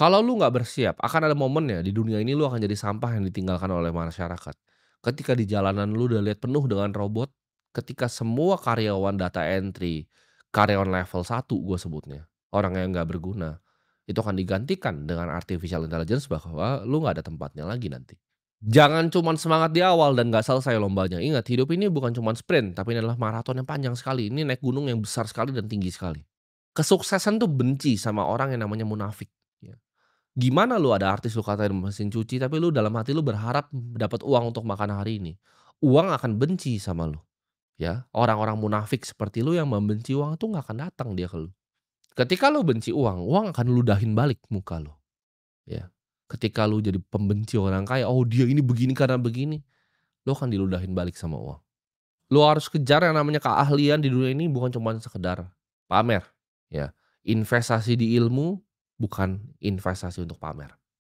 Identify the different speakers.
Speaker 1: Kalau lu nggak bersiap, akan ada momennya di dunia ini lu akan jadi sampah yang ditinggalkan oleh masyarakat. Ketika di jalanan lu udah lihat penuh dengan robot, ketika semua karyawan data entry, karyawan level 1 gua sebutnya, orang yang nggak berguna, itu akan digantikan dengan artificial intelligence bahwa lu nggak ada tempatnya lagi nanti. Jangan cuman semangat di awal dan nggak selesai lombanya. Ingat, hidup ini bukan cuman sprint, tapi ini adalah maraton yang panjang sekali. Ini naik gunung yang besar sekali dan tinggi sekali. Kesuksesan tuh benci sama orang yang namanya munafik, ya. Gimana lu ada artis lu katain mesin cuci, tapi lu dalam hati lu berharap dapat uang untuk makan hari ini. Uang akan benci sama lu, ya. Orang-orang munafik seperti lu yang membenci uang tuh nggak akan datang dia ke lu. Ketika lu benci uang, uang akan ludahin balik muka lu, ya. Ketika lu jadi pembenci orang kaya, "Oh dia ini begini karena begini," lu akan diludahin balik sama uang. Lu harus kejar yang namanya keahlian di dunia ini bukan cuman sekedar pamer, ya. Investasi di ilmu bukan investasi untuk pamer.